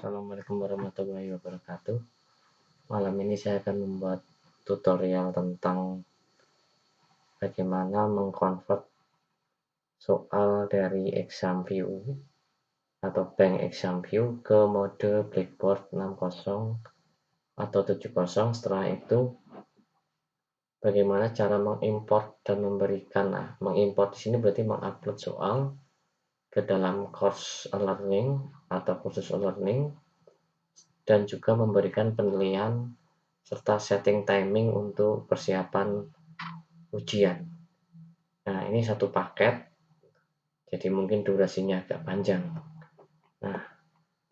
Assalamualaikum warahmatullahi wabarakatuh. Malam ini saya akan membuat tutorial tentang bagaimana mengkonvert soal dari exam view atau bank exam view ke mode Blackboard 60 atau 70. Setelah itu bagaimana cara mengimport dan memberikan. Mengimport di sini berarti mengupload soal ke dalam course learning atau kursus learning, dan juga memberikan penilaian serta setting timing untuk persiapan ujian. Nah, ini satu paket, jadi mungkin durasinya agak panjang. Nah,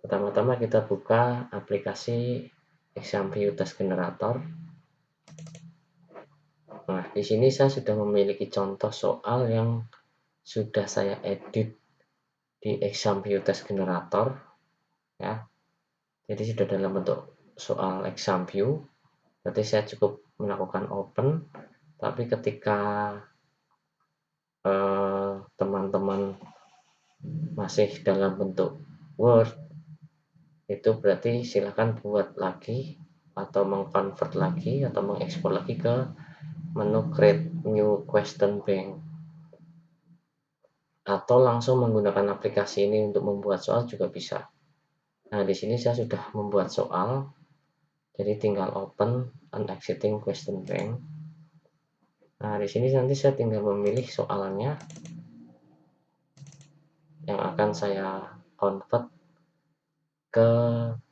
pertama-tama kita buka aplikasi Exam View Test Generator. Nah, di sini saya sudah memiliki contoh soal yang sudah saya edit di Exam View Test Generator, ya. Jadi sudah dalam bentuk soal exam view. Berarti saya cukup melakukan open, tapi ketika teman-teman masih dalam bentuk Word, itu berarti silakan buat lagi atau mengconvert lagi atau mengekspor lagi ke menu Create New Question Bank, atau langsung menggunakan aplikasi ini untuk membuat soal juga bisa. Nah, di sini saya sudah membuat soal, jadi tinggal open and exiting question bank. Nah, di sini nanti saya tinggal memilih soalnya yang akan saya convert ke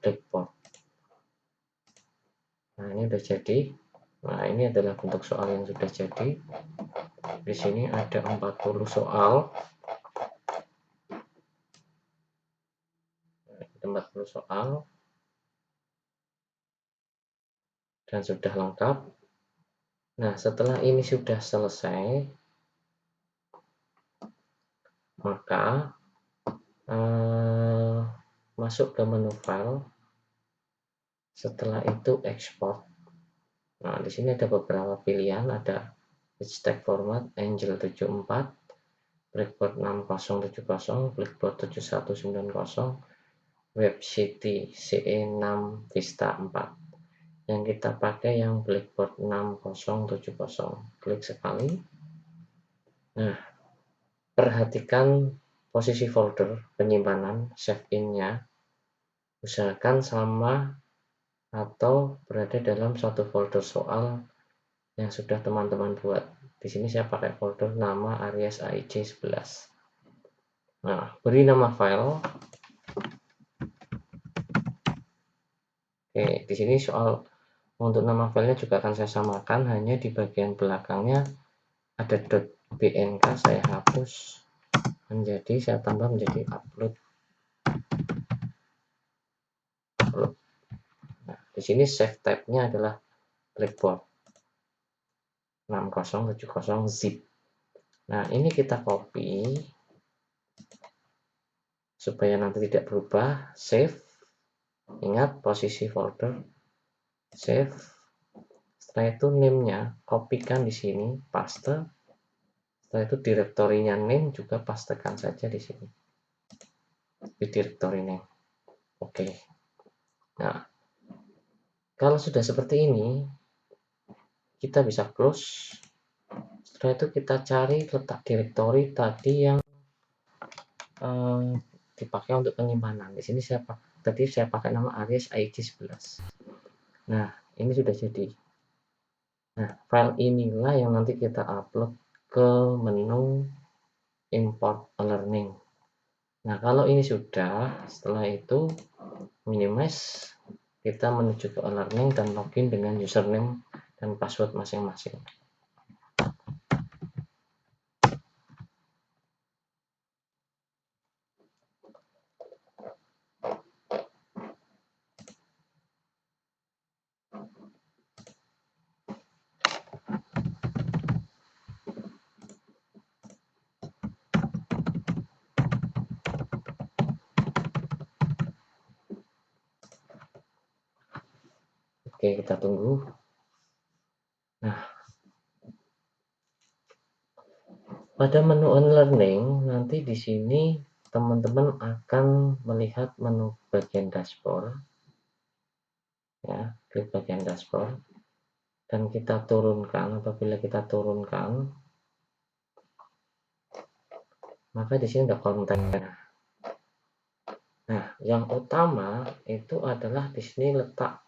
Blackboard. Nah, ini udah jadi. Nah, ini adalah bentuk soal yang sudah jadi. Di sini ada 40 soal. Ada 40 soal. Dan sudah lengkap. Nah, setelah ini sudah selesai, maka masuk ke menu file. Setelah itu export. Nah, di sini ada beberapa pilihan, ada Rich Text Format, Angel 74, Blackboard 6070, Blackboard 7190, WebCity CE6 Vista 4. Yang kita pakai yang Blackboard 6070. Klik sekali. Nah, perhatikan posisi folder penyimpanan save in-nya. Usahakan sama atau berada dalam satu folder soal yang sudah teman-teman buat. Di sini saya pakai folder nama Aries AIC 11. Nah, beri nama file. Oke, di sini soal untuk nama filenya juga akan saya samakan, hanya di bagian belakangnya ada .bnk, saya hapus menjadi, saya tambah menjadi upload. Nah, di sini save type-nya adalah Blackboard 6070 zip. Nah, ini kita copy supaya nanti tidak berubah. Save. Ingat posisi folder. Save. Setelah itu name-nya kopikan di sini, paste. Setelah itu direktorinya name juga pastekan saja di sini. Di direktori name. Oke. Nah, kalau sudah seperti ini, kita bisa close. Setelah itu kita cari letak direktori tadi yang dipakai untuk penyimpanan. Di sini saya pakai nama Aries AIC 11. Nah, ini sudah jadi. Nah, file inilah yang nanti kita upload ke menu import learning. Nah, kalau ini sudah, setelah itu minimize, kita menuju ke learning dan login dengan username dan password masing-masing. Oke, kita tunggu. Nah, pada menu on learning nanti di sini teman-teman akan melihat menu bagian dashboard, ya, klik bagian dashboard, dan kita turunkan. Apabila kita turunkan, maka di sini ada konten. Nah, yang utama itu adalah di sini letak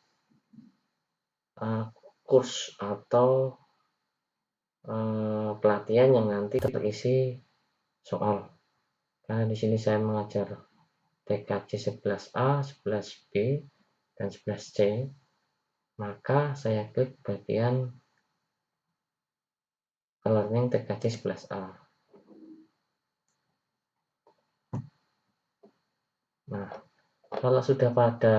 kurs atau pelatihan yang nanti terisi soal. Karena di sini saya mengajar TKJ 11A, 11B, dan 11C, maka saya klik bagian learning TKJ 11A. Nah, kalau sudah pada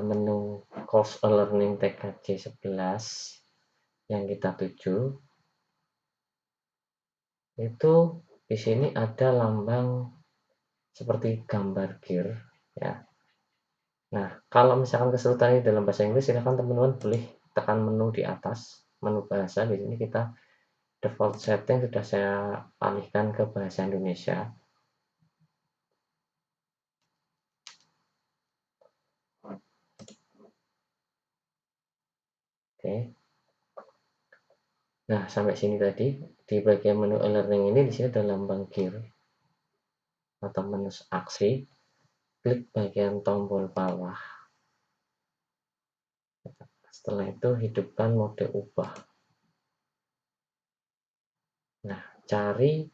menu course learning TKJ 11 yang kita tuju, itu di sini ada lambang seperti gambar gear, ya. Nah, kalau misalkan kesulitan ini dalam bahasa Inggris, silahkan teman-teman boleh tekan menu di atas, menu bahasa. Di sini kita default setting sudah saya alihkan ke bahasa Indonesia. Oke. Nah, sampai sini tadi di bagian menu e-learning ini di sini ada lambang gear atau menu aksi. Klik bagian tombol bawah. Setelah itu hidupkan mode ubah. Nah, cari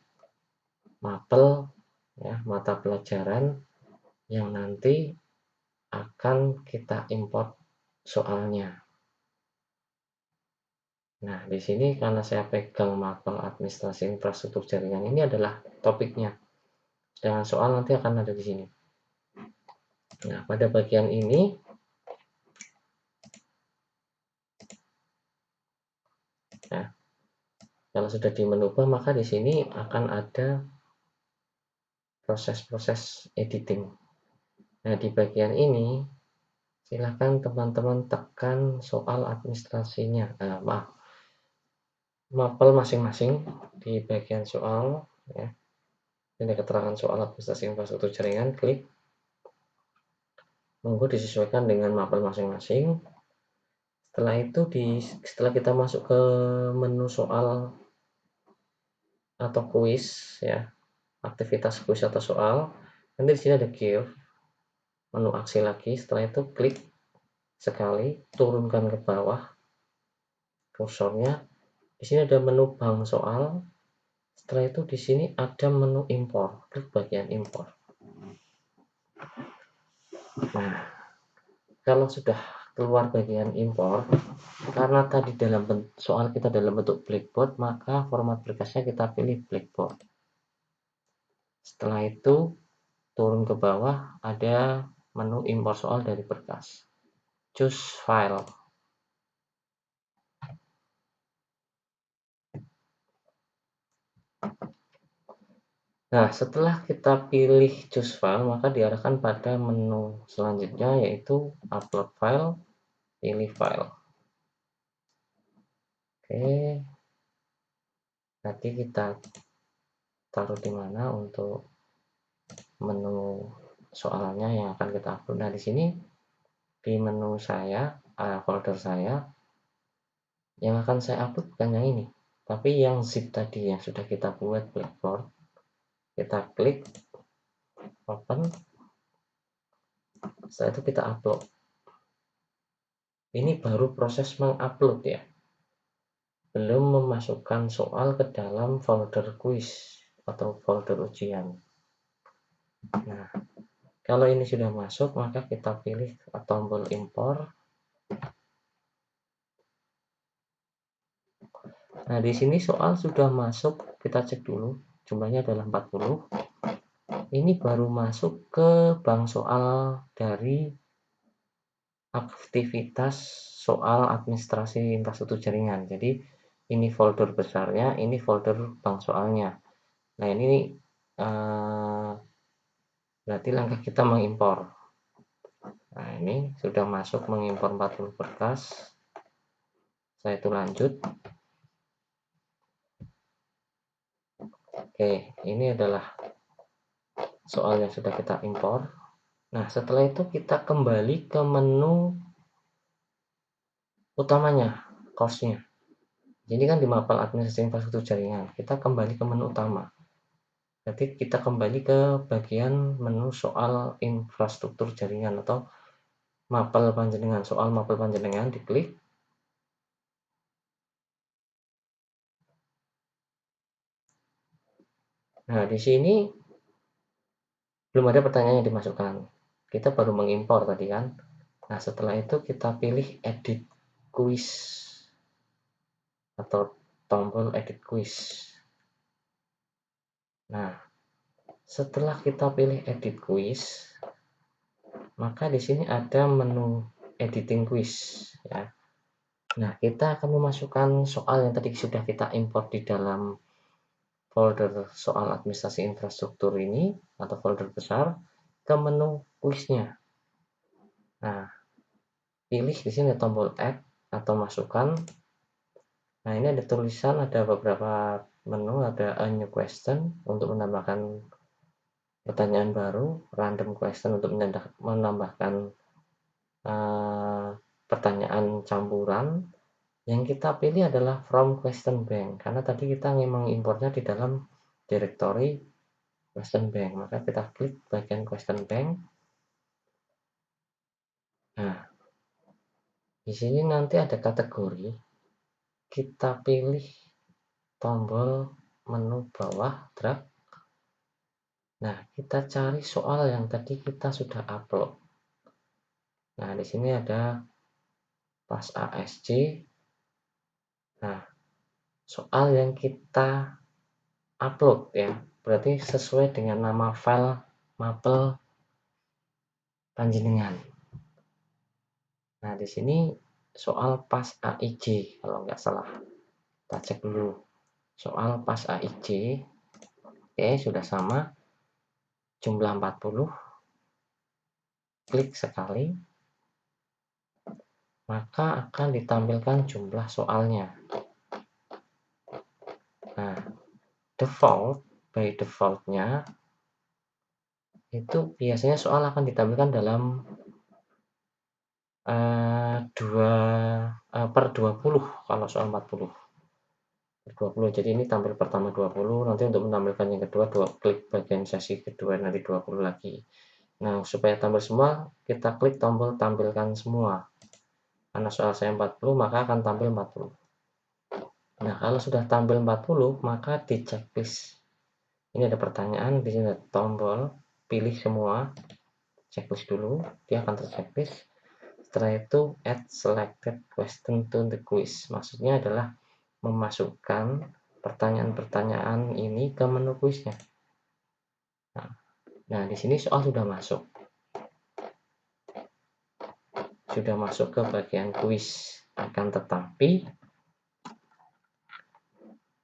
mapel, ya, mata pelajaran yang nanti akan kita import soalnya. Nah, di sini karena saya pegang mapel administrasi infrastruktur jaringan, ini adalah topiknya. Sedangkan soal nanti akan ada di sini. Nah, pada bagian ini ya, kalau sudah di menu ubah, maka di sini akan ada proses-proses editing. Nah, di bagian ini silakan teman-teman tekan soal administrasinya. Mapel masing-masing di bagian soal, ya. Ini keterangan soal administrasi infrastruktur jaringan, klik. Monggo disesuaikan dengan mapel masing-masing. Setelah itu setelah kita masuk ke menu soal atau kuis, ya, aktivitas kuis atau soal, nanti di sini ada gear, menu aksi lagi. Setelah itu klik sekali, turunkan ke bawah kursornya. Di sini ada menu bank soal. Setelah itu di sini ada menu impor, klik bagian impor. Nah, kalau sudah keluar bagian impor, karena tadi dalam soal kita dalam bentuk blackboard, maka format berkasnya kita pilih blackboard. Setelah itu turun ke bawah, ada menu impor soal dari berkas. Choose file. Nah, setelah kita pilih choose file, maka diarahkan pada menu selanjutnya, yaitu upload file, pilih file. Oke, nanti kita taruh di mana untuk menu soalnya yang akan kita upload. Nah, di sini di menu saya, folder saya, yang akan saya upload bukan yang ini, tapi yang zip tadi yang sudah kita buat blackboard. Kita klik open, setelah itu kita upload. Ini baru proses mengupload, ya, belum memasukkan soal ke dalam folder kuis atau folder ujian. Nah, kalau ini sudah masuk, maka kita pilih tombol impor. Nah, di sini soal sudah masuk, kita cek dulu, jumlahnya adalah 40. Ini baru masuk ke bank soal dari aktivitas soal administrasi infrastruktur jaringan. Jadi ini folder besarnya, ini folder bank soalnya. Nah, ini berarti langkah kita mengimpor. Nah, ini sudah masuk mengimpor 40 berkas. Saya itu lanjut. Oke, ini adalah soal yang sudah kita impor. Nah, setelah itu kita kembali ke menu utamanya, course-nya. Jadi kan di mapel administrasi infrastruktur jaringan, kita kembali ke menu utama. Jadi kita kembali ke bagian menu soal infrastruktur jaringan atau mapel panjenengan, soal mapel panjenengan, diklik. Nah, di sini belum ada pertanyaan yang dimasukkan. Kita baru mengimpor tadi kan. Nah, setelah itu kita pilih edit quiz atau tombol edit quiz. Nah, setelah kita pilih edit quiz, maka di sini ada menu editing quiz ya. Nah, kita akan memasukkan soal yang tadi sudah kita import di dalam folder soal administrasi infrastruktur ini atau folder besar ke menu quiznya. Nah, pilih di sini tombol add atau masukkan. Nah, ini ada tulisan, ada beberapa menu, ada a new question untuk menambahkan pertanyaan baru, random question untuk menambahkan pertanyaan campuran. Yang kita pilih adalah from question bank, karena tadi kita memang impornya di dalam directory question bank, maka kita klik bagian question bank. Nah, di sini nanti ada kategori, kita pilih tombol menu bawah drag. Nah, kita cari soal yang tadi kita sudah upload. Nah, di sini ada pas ASC. Nah, soal yang kita upload ya, berarti sesuai dengan nama file mapel panjenengan. Nah, di sini soal pas AIJ kalau nggak salah. Kita cek dulu. Soal pas AIJ. Oke, sudah sama. Jumlah 40. Klik sekali. Maka akan ditampilkan jumlah soalnya. Nah, by defaultnya itu biasanya soal akan ditampilkan dalam 20 kalau soal 40. 20. Jadi ini tampil pertama 20, nanti untuk menampilkan yang kedua klik bagian sesi kedua nanti 20 lagi. Nah, supaya tampil semua, kita klik tombol tampilkan semua. Karena soal saya 40, maka akan tampil 40. Nah, kalau sudah tampil 40, maka di checklist. Ini ada pertanyaan, di sini ada tombol pilih semua. Checklist dulu, dia akan terchecklist. Setelah itu add selected question to the quiz. Maksudnya adalah memasukkan pertanyaan-pertanyaan ini ke menu kuisnya. Nah, di sini soal sudah masuk. Sudah masuk ke bagian kuis. Akan tetapi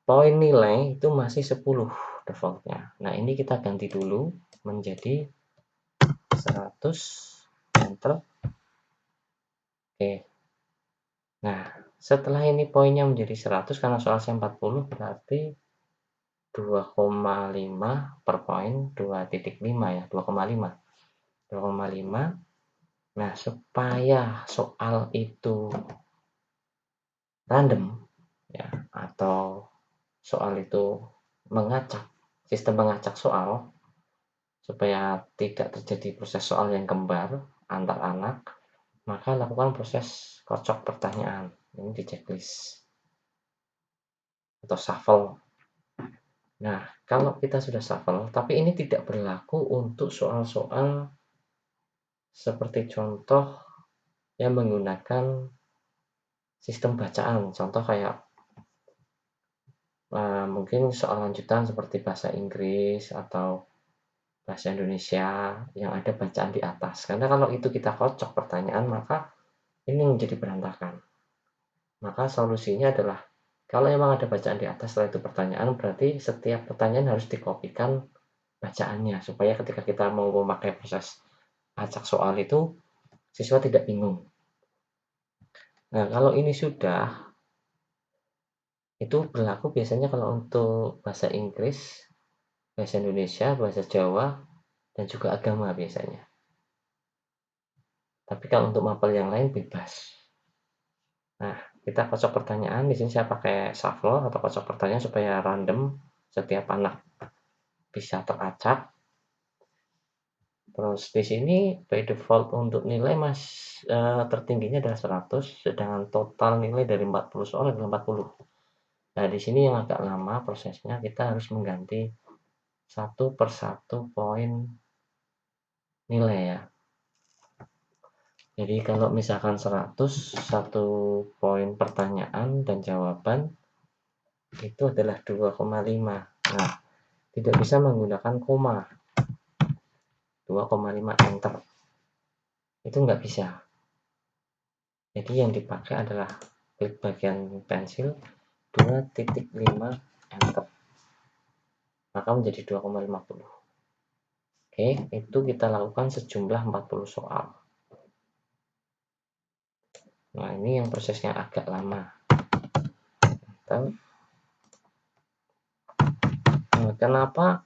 poin nilai itu masih 10 defaultnya. Nah, ini kita ganti dulu menjadi 100. Enter. Oke. Nah, setelah ini poinnya menjadi 100 karena soal saya 40 berarti 2,5 per poin, 2,5 ya, 2,5. 2,5. Nah, supaya soal itu random ya atau soal itu mengacak, sistem mengacak soal supaya tidak terjadi proses soal yang kembar antar anak, maka lakukan proses kocok pertanyaan. Ini di checklist atau shuffle. Nah, kalau kita sudah shuffle, tapi ini tidak berlaku untuk soal-soal seperti contoh yang menggunakan sistem bacaan. Contoh kayak mungkin soal lanjutan seperti bahasa Inggris atau bahasa Indonesia yang ada bacaan di atas. Karena kalau itu kita kocok pertanyaan, maka ini menjadi berantakan. Maka solusinya adalah kalau memang ada bacaan di atas setelah itu pertanyaan, berarti setiap pertanyaan harus dikopikan bacaannya supaya ketika kita mau memakai proses acak soal itu siswa tidak bingung. Nah, kalau ini sudah, itu berlaku biasanya kalau untuk bahasa Inggris, bahasa Indonesia, bahasa Jawa, dan juga agama biasanya. Tapi kalau untuk mapel yang lain bebas. Nah, kita kocok pertanyaan. Di sini saya pakai shuffle atau kocok pertanyaan supaya random, setiap anak bisa teracak. Terus di sini by default untuk nilai tertingginya adalah 100, sedangkan total nilai dari 40 soal adalah 40. Nah, di sini yang agak lama prosesnya, kita harus mengganti satu per satu poin nilai ya. Jadi kalau misalkan 100, satu poin pertanyaan dan jawaban itu adalah 2,5. Nah, tidak bisa menggunakan koma. 2,5 enter. Itu nggak bisa. Jadi yang dipakai adalah klik bagian pensil 2.5 enter. Maka menjadi 2,50. Oke, itu kita lakukan sejumlah 40 soal. Nah, ini yang prosesnya agak lama. Kenapa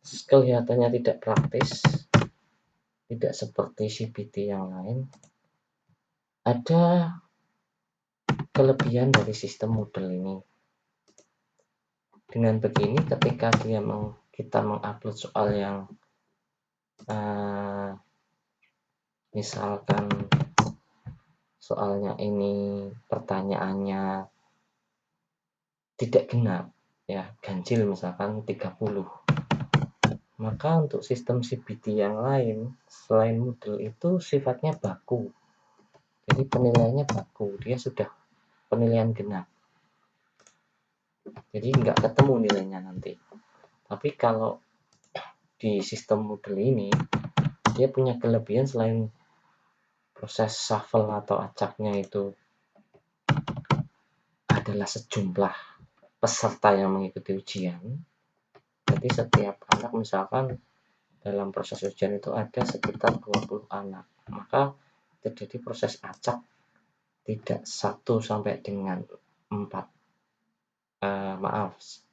kelihatannya tidak praktis, tidak seperti CBT yang lain? Ada kelebihan dari sistem Moodle ini. Dengan begini, ketika kita mengupload soal yang misalkan soalnya ini pertanyaannya tidak genap, ya ganjil misalkan 30. Maka untuk sistem CBT yang lain selain Moodle itu sifatnya baku. Jadi penilaiannya baku, dia sudah penilaian genap. Jadi nggak ketemu nilainya nanti. Tapi kalau di sistem Moodle ini, dia punya kelebihan selain proses shuffle atau acaknya itu adalah sejumlah peserta yang mengikuti ujian. Jadi setiap anak misalkan dalam proses ujian itu ada sekitar 20 anak. Maka terjadi proses acak tidak 1 sampai dengan 4.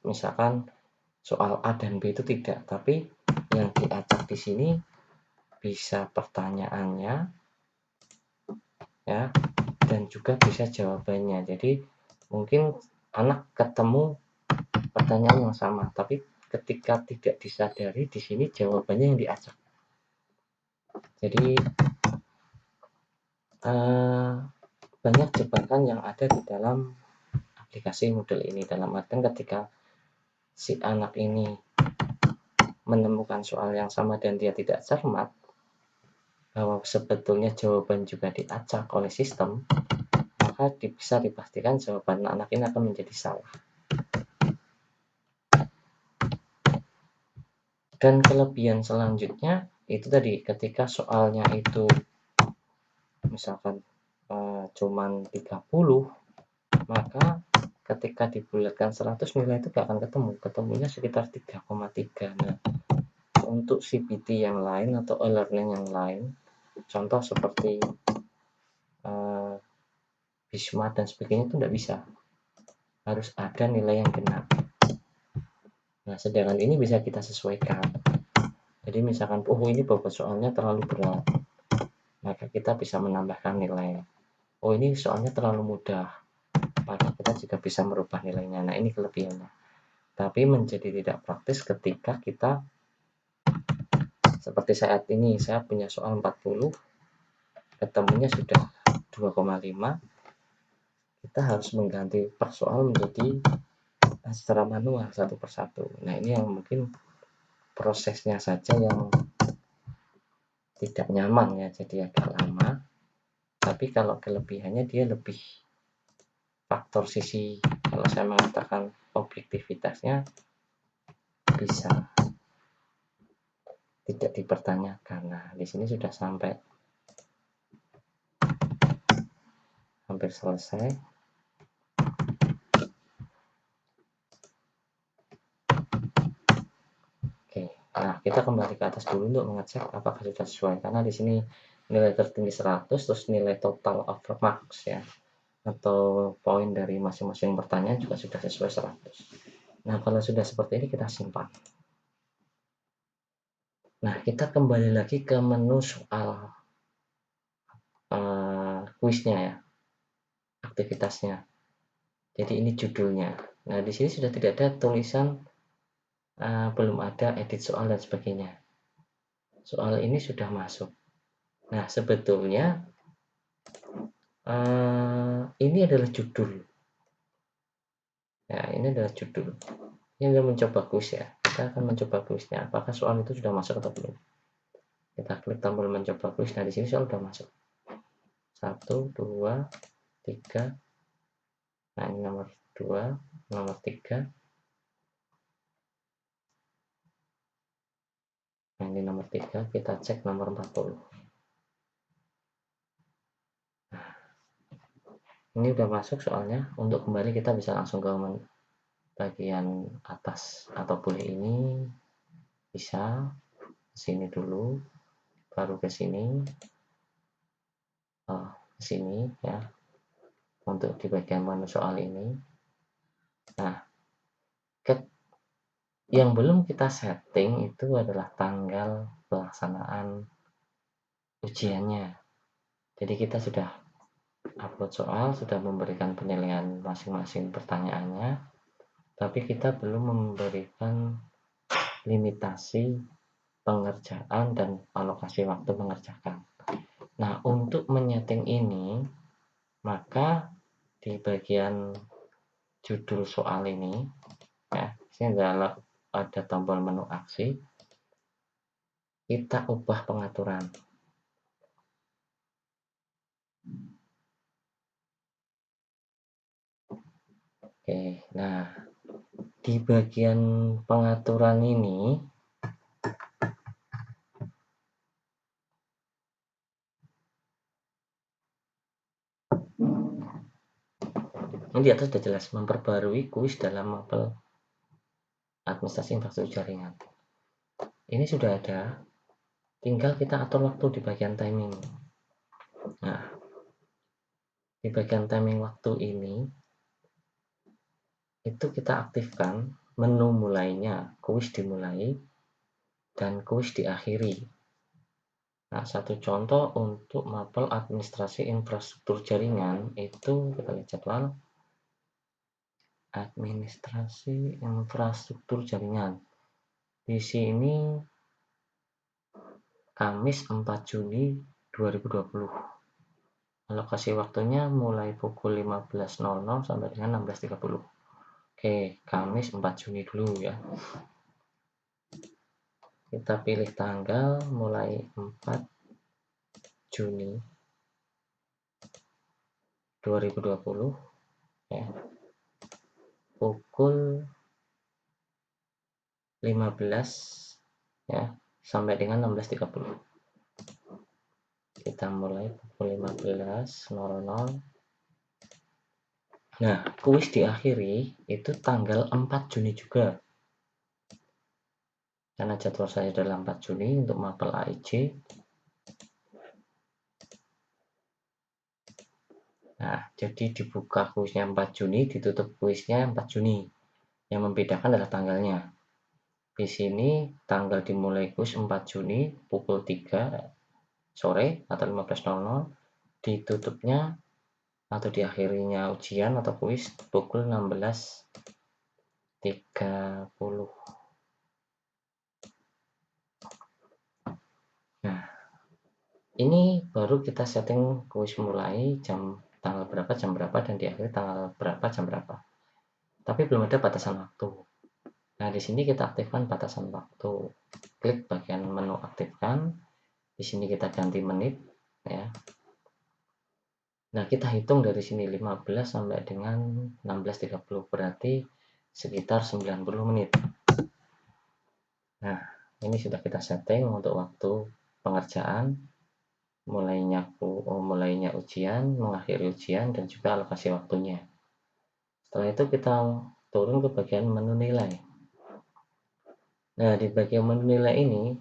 Misalkan soal A dan B itu tidak, tapi yang diacak di sini bisa pertanyaannya ya, dan juga bisa jawabannya. Jadi mungkin anak ketemu pertanyaan yang sama, tapi ketika tidak disadari di sini jawabannya yang diacak. Jadi banyak jebakan yang ada di dalam aplikasi Moodle ini. Dalam artian ketika si anak ini menemukan soal yang sama dan dia tidak cermat bahwa sebetulnya jawaban juga diacak oleh sistem, maka bisa dipastikan jawaban anak ini akan menjadi salah. Dan kelebihan selanjutnya itu tadi, ketika soalnya itu misalkan cuman 30, maka ketika dibulatkan 100 nilai itu gak akan ketemunya sekitar 3,3. Nah, untuk CBT yang lain atau e-learning yang lain, contoh seperti Bisma dan sebagainya itu tidak bisa, harus ada nilai yang genap. Nah, sedangkan ini bisa kita sesuaikan. Jadi misalkan ini bobot soalnya terlalu berat, maka kita bisa menambahkan nilai. Ini soalnya terlalu mudah, maka kita juga bisa merubah nilainya. Nah, ini kelebihannya. Tapi menjadi tidak praktis ketika kita seperti saat ini, saya punya soal 40, ketemunya sudah 2,5, kita harus mengganti per soal menjadi secara manual satu persatu. Nah, ini yang mungkin prosesnya saja yang tidak nyaman ya, jadi agak lama. Tapi kalau kelebihannya dia lebih faktor sisi, kalau saya mengatakan objektivitasnya bisa tidak dipertanyakan. Nah, di sini sudah sampai hampir selesai. Oke, nah kita kembali ke atas dulu untuk mengecek apakah sudah sesuai, karena di sini nilai tertinggi 100, terus nilai total of marks ya, atau poin dari masing-masing pertanyaan juga sudah sesuai 100. Nah, kalau sudah seperti ini kita simpan. Nah, kita kembali lagi ke menu soal kuisnya ya, aktivitasnya. Jadi ini judulnya. Nah, di sini sudah tidak ada tulisan belum ada edit soal dan sebagainya. Soal ini sudah masuk. Nah, sebetulnya ini adalah judul. Ya, ini adalah judul. Ini adalah mencoba kuis ya. Kita akan mencoba kuisnya. Apakah soal itu sudah masuk atau belum? Kita klik tombol mencoba kuis. Nah, di sini soal sudah masuk. 1, 2, 3. Nah, ini nomor 2, nomor 3. Nah, ini nomor 3. Kita cek nomor 40. Ini udah masuk soalnya. Untuk kembali kita bisa langsung ke bagian atas. Atau boleh ini. Bisa. Sini dulu. Baru ke sini. Ke sini ya. Untuk di bagian menu soal ini. Nah, yang belum kita setting itu adalah tanggal pelaksanaan ujiannya. Jadi kita sudah upload soal, sudah memberikan penilaian masing-masing pertanyaannya, tapi kita belum memberikan limitasi pengerjaan dan alokasi waktu mengerjakan. Nah, untuk menyeting ini, maka di bagian judul soal ini, ya, sini ada tombol menu aksi, kita ubah pengaturan. Oke, nah di bagian pengaturan ini di atas sudah jelas memperbarui kuis dalam mapel administrasi infrastruktur jaringan. Ini sudah ada, tinggal kita atur waktu di bagian timing. Nah, di bagian timing waktu ini itu kita aktifkan menu mulainya, kuis dimulai dan kuis diakhiri. Nah, satu contoh untuk mapel administrasi infrastruktur jaringan itu kita lihat jadwal administrasi infrastruktur jaringan. Di sini Kamis 4 Juni 2020. Alokasi waktunya mulai pukul 15.00 sampai dengan 16.30. Oke, Kamis 4 Juni dulu ya. Kita pilih tanggal mulai 4 Juni 2020 ya. Pukul 15 ya sampai dengan 16.30. Kita mulai pukul 15.00. Nah, kuis diakhiri itu tanggal 4 Juni juga. Karena jadwal saya adalah 4 Juni untuk mapel AIJ. Nah, jadi dibuka kuisnya 4 Juni, ditutup kuisnya 4 Juni. Yang membedakan adalah tanggalnya. Di sini tanggal dimulai kuis 4 Juni pukul 3 sore atau 15.00, ditutupnya atau diakhirinya ujian atau kuis pukul 16.30. Nah, ini baru kita setting kuis mulai tanggal berapa, jam berapa, dan diakhiri tanggal berapa, jam berapa. Tapi belum ada batasan waktu. Nah, di sini kita aktifkan batasan waktu. Klik bagian menu aktifkan. Di sini kita ganti menit ya. Nah, kita hitung dari sini 15 sampai dengan 16.30, berarti sekitar 90 menit. Nah, ini sudah kita setting untuk waktu pengerjaan, mulainya ujian, mengakhiri ujian, dan juga alokasi waktunya. Setelah itu kita turun ke bagian menu nilai. Nah, di bagian menu nilai ini,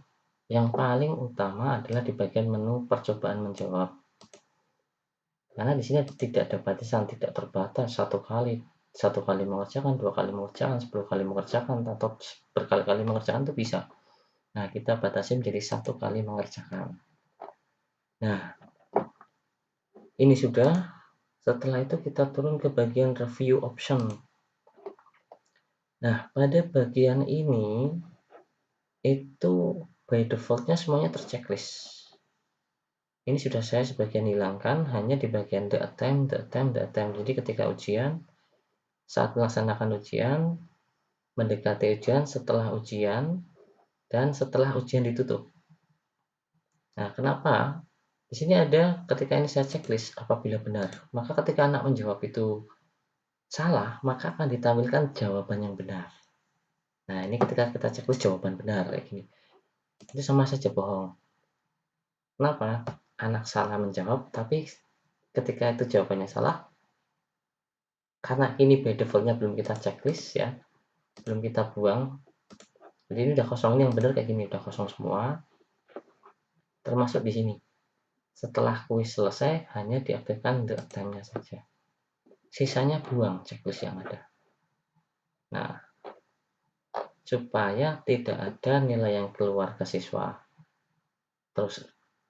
yang paling utama adalah di bagian menu percobaan menjawab. Karena di sini tidak ada batasan, tidak terbatas satu kali mengerjakan, 2 kali mengerjakan, 10 kali mengerjakan, atau berkali-kali mengerjakan itu bisa. Nah, kita batasi menjadi 1 kali mengerjakan. Nah, ini sudah. Setelah itu kita turun ke bagian review option. Nah, pada bagian ini itu by defaultnya semuanya terchecklist. Ini sudah saya sebagian hilangkan, hanya di bagian the attempt. Jadi ketika ujian, saat melaksanakan ujian, mendekati ujian, setelah ujian, dan setelah ujian ditutup. Nah, kenapa? Di sini ada ketika ini saya checklist apabila benar. Maka ketika anak menjawab itu salah, maka akan ditampilkan jawaban yang benar. Nah, ini ketika kita checklist jawaban benar kayak gini. Itu sama saja bohong. Kenapa? Anak salah menjawab, tapi ketika itu jawabannya salah, karena ini by defaultnya belum kita checklist ya, belum kita buang. Jadi ini udah kosong, ini yang benar kayak gini, udah kosong semua. Termasuk di sini. Setelah kuis selesai, hanya diaktifkan the attempt-nya saja. Sisanya buang checklist yang ada. Nah, supaya tidak ada nilai yang keluar ke siswa, terus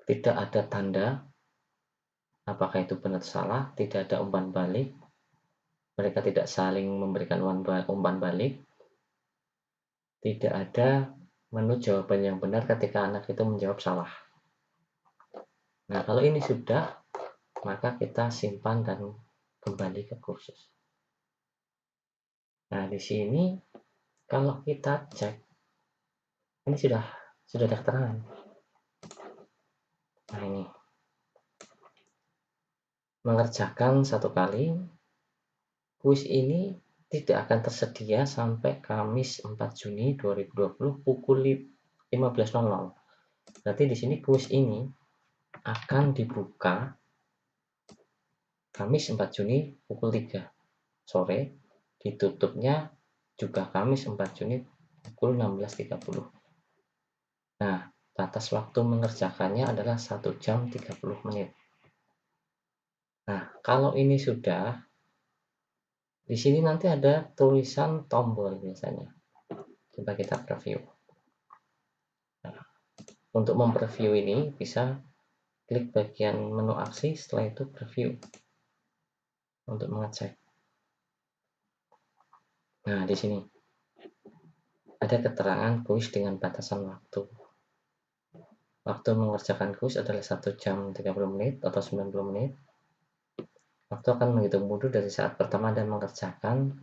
tidak ada tanda apakah itu benar salah, tidak ada umpan balik, mereka tidak saling memberikan umpan balik, tidak ada menu jawaban yang benar ketika anak itu menjawab salah. Nah, kalau ini sudah, maka kita simpan dan kembali ke kursus. Nah, di sini kalau kita cek, ini sudah ada keterangan. Nah, ini mengerjakan 1 kali. Kuis ini tidak akan tersedia sampai Kamis 4 Juni 2020 pukul 15.00. Berarti di sini kuis ini akan dibuka Kamis 4 Juni pukul 3 sore, ditutupnya juga Kamis 4 Juni pukul 16.30. Nah, batas waktu mengerjakannya adalah 1 jam 30 menit. Nah, kalau ini sudah, di sini nanti ada tulisan tombol biasanya. Coba kita preview. Nah, untuk mempreview ini bisa klik bagian menu aksi, setelah itu preview untuk mengecek. Nah, di sini ada keterangan kuis dengan batasan waktu. Waktu mengerjakan kuis adalah 1 jam 30 menit atau 90 menit. Waktu akan menghitung mundur dari saat pertama Anda mengerjakan.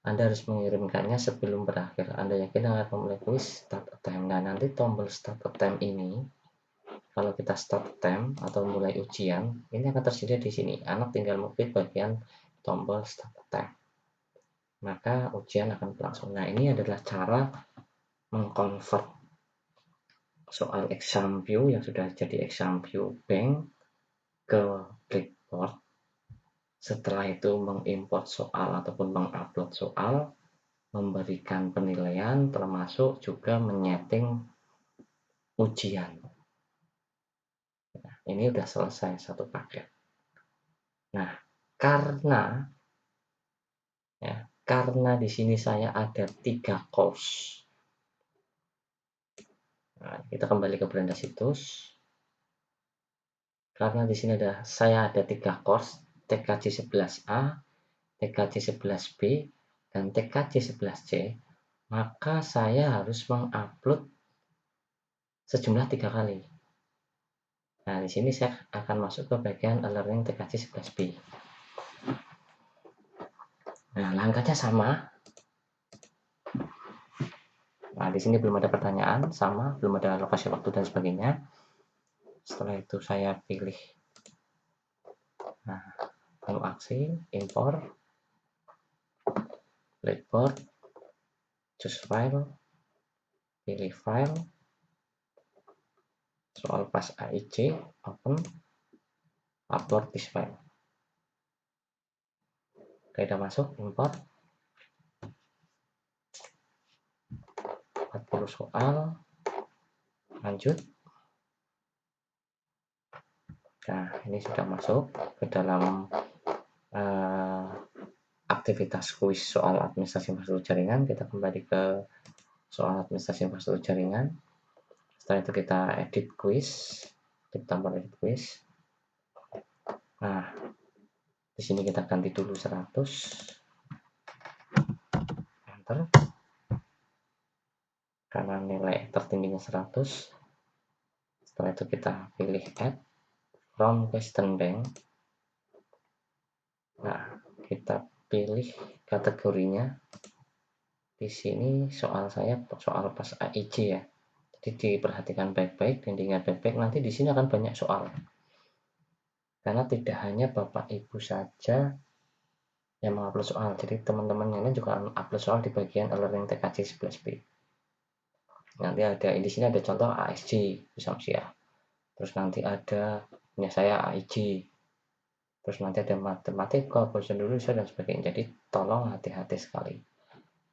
Anda harus mengirimkannya sebelum berakhir. Anda yakin akan memulai kuis start attempt. Nah, nanti tombol start attempt ini, kalau kita start attempt atau mulai ujian, ini akan tersedia di sini. Anak tinggal mengklik bagian tombol start attempt. Maka ujian akan berlangsung. Nah, ini adalah cara mengkonvert soal exam view yang sudah jadi exam view bank ke Blackboard. Setelah itu mengimport soal ataupun mengupload soal, memberikan penilaian, termasuk juga menyeting ujian. Nah, ini udah selesai satu paket. Nah, karena di sini saya ada 3 course. Nah, kita kembali ke Brenda Situs. Karena di sini saya ada 3 course, TKJ 11A, TKJ 11B, dan TKJ 11C, maka saya harus mengupload sejumlah 3 kali. Nah, di sini saya akan masuk ke bagian e-learning TKJ 11B. Nah, langkahnya sama. Nah, di sini belum ada pertanyaan, sama, belum ada lokasi waktu dan sebagainya. Setelah itu saya pilih menu aksi, import, Blackboard, choose file, pilih file, soal pas AIC, open, upload this file. Oke, udah masuk, import. 40 soal, lanjut. Nah, ini sudah masuk ke dalam aktivitas kuis soal administrasi infrastruktur jaringan. Kita kembali ke soal administrasi infrastruktur jaringan. Setelah itu kita edit quiz, kita tambah edit quiz. Nah, di sini kita ganti dulu 100, enter, karena nilai tertingginya 100. Setelah itu kita pilih add from question bank. Nah, kita pilih kategorinya. Di sini soal saya soal pas AIJ ya. Jadi diperhatikan baik-baik dan diingat baik-baik, nanti di sini akan banyak soal. Karena tidak hanya Bapak Ibu saja yang mengupload soal, jadi teman-teman yang lain juga upload soal di bagian e-learning TKJ 11B. Nanti ada di sini ada contoh ASJ misalnya. Terus nanti ada punya saya AIJ. Terus nanti ada matematika, bahasa Indonesia dan sebagainya. Jadi tolong hati-hati sekali.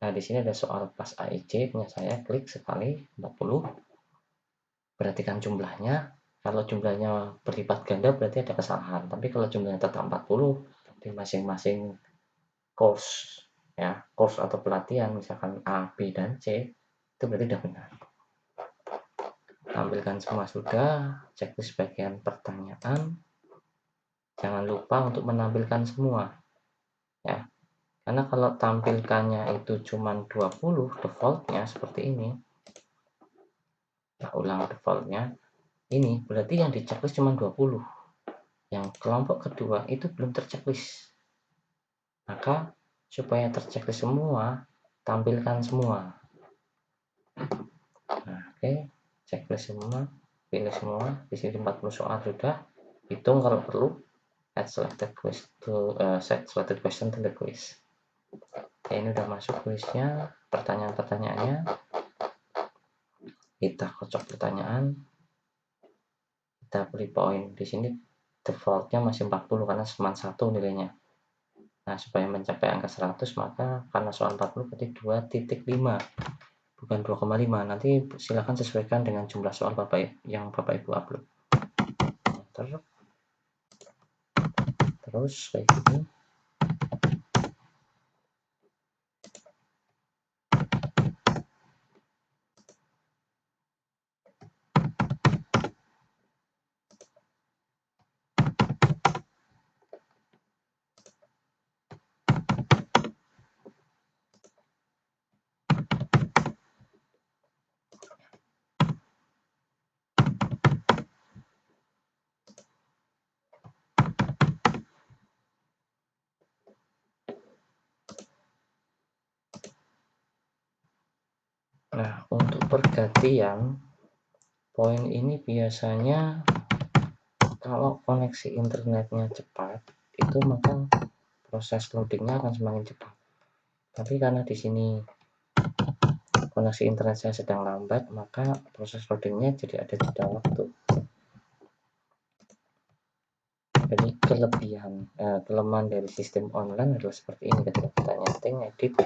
Nah, di sini ada soal pas AIJ, punya saya klik sekali 40. Perhatikan jumlahnya. Kalau jumlahnya berlipat ganda berarti ada kesalahan. Tapi kalau jumlahnya tetap 40 di masing-masing course ya, course atau pelatihan misalkan A, B dan C, itu berarti sudah benar. Tampilkan semua sudah, checklist bagian pertanyaan. Jangan lupa untuk menampilkan semua. Ya. Karena kalau tampilkannya itu cuma 20 defaultnya seperti ini. Nah, ulang defaultnya. Ini berarti yang di checklist cuma 20. Yang kelompok kedua itu belum terchecklist. Maka supaya terchecklist semua, tampilkan semua. Nah, oke, checklist semua, pilih semua. Di sini 40 soal sudah. Hitung kalau perlu. Add selected quiz to set selected question to the quiz. Oke, ini udah masuk kuisnya, pertanyaan-pertanyaannya. Kita kocok pertanyaan. Kita beri poin. Di sini defaultnya masih 40 karena cuma 1 nilainya. Nah, supaya mencapai angka 100 maka karena soal 40 berarti 2.5 bukan 2,5. Nanti silakan sesuaikan dengan jumlah soal yang Bapak Ibu upload. Terus kayak gini. Nah, untuk pergantian poin ini biasanya kalau koneksi internetnya cepat, itu maka proses loadingnya akan semakin cepat. Tapi karena di sini koneksi internet saya sedang lambat, maka proses loadingnya jadi ada jeda waktu. Jadi kelemahan dari sistem online adalah seperti ini. Ketika kita nyeting, edit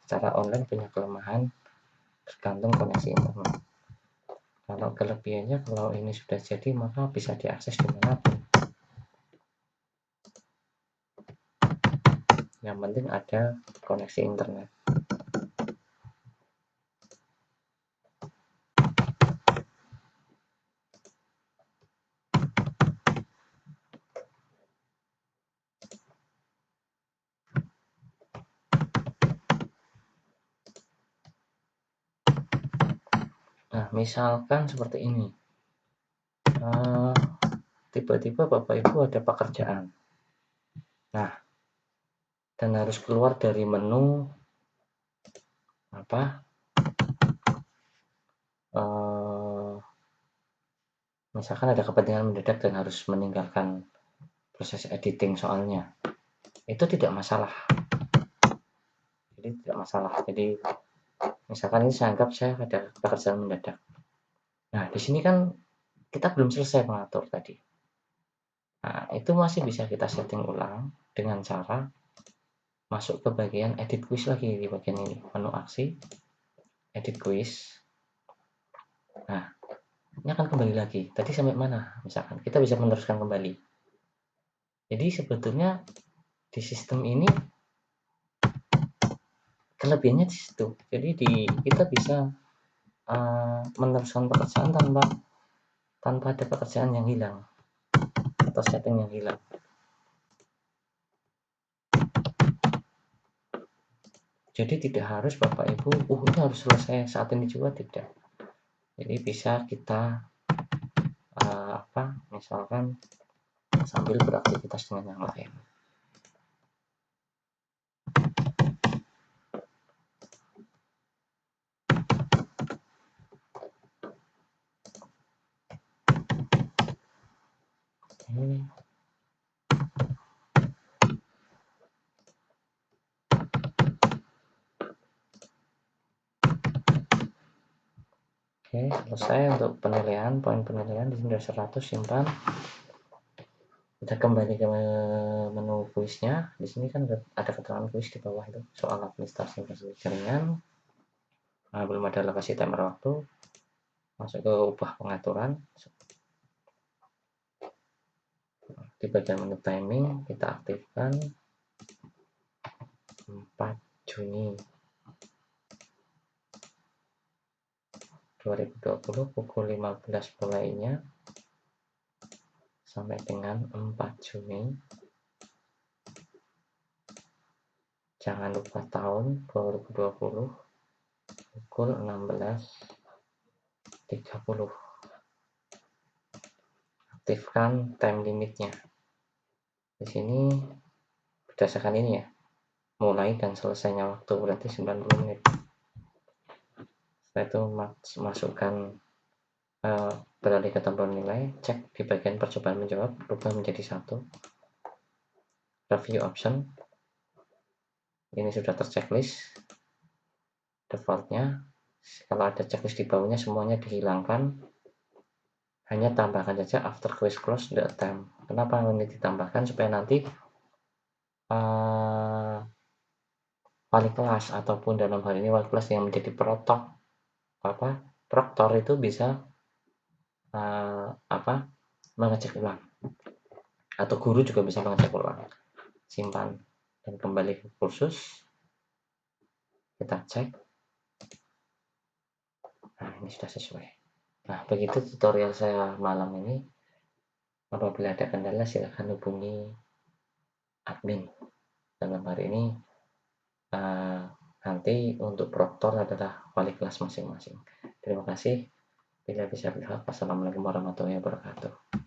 secara online punya kelemahan tergantung koneksi internet. Kalau kelebihannya, kalau ini sudah jadi maka bisa diakses dimanapun. Yang penting ada koneksi internet. Nah, misalkan seperti ini. Tiba-tiba Bapak Ibu ada pekerjaan. Nah, dan harus keluar dari menu misalkan ada kepentingan mendadak dan harus meninggalkan proses editing soalnya. Itu tidak masalah. Jadi misalkan ini saya anggap saya ada pekerjaan mendadak. Nah, di sini kan kita belum selesai mengatur tadi. Nah, itu masih bisa kita setting ulang dengan cara masuk ke bagian edit quiz lagi di bagian ini, menu aksi, edit quiz. Nah, ini akan kembali lagi. Tadi sampai mana? Misalkan kita bisa meneruskan kembali. Jadi sebetulnya di sistem ini kelebihannya di situ. Jadi kita bisa meneruskan pekerjaan tanpa ada pekerjaan yang hilang atau setting yang hilang. Jadi tidak harus Bapak Ibu, ini harus selesai saat ini juga, tidak. Jadi bisa kita misalkan sambil beraktivitas dengan yang lain. Oke. Oke, selesai untuk penilaian, poin penilaian di sini sudah 100, simpan. Kita kembali ke menu kuisnya. Di sini kan ada keterangan kuis di bawah itu, soal administrasi jaringan. Nah, belum ada lokasi timer waktu. Masuk ke ubah pengaturan. Di bagian menu timing kita aktifkan 4 Juni 2020 pukul 15 mulainya sampai dengan 4 Juni. Jangan lupa tahun 2020 pukul 16.30. Aktifkan time limitnya. Di sini berdasarkan ini ya, mulai dan selesainya waktu berarti 90 menit. Setelah itu masukkan beralih ke tombol nilai, cek di bagian percobaan menjawab, rubah menjadi 1. Review option. Ini sudah terchecklist defaultnya. Kalau ada checklist di bawahnya semuanya dihilangkan, hanya tambahkan saja after quiz close the attempt. Kenapa ini ditambahkan? Supaya nanti wali kelas ataupun dalam hal ini wali kelas yang menjadi proktor itu bisa mengecek ulang, atau guru juga bisa mengecek ulang. Simpan dan kembali ke kursus, kita cek. Nah, ini sudah sesuai. Nah, begitu tutorial saya malam ini. Apabila ada kendala silakan hubungi admin. Dalam hari ini nanti untuk proktor adalah wali kelas masing-masing. Terima kasih. Bila bisa berhak. Wassalamualaikum warahmatullahi wabarakatuh.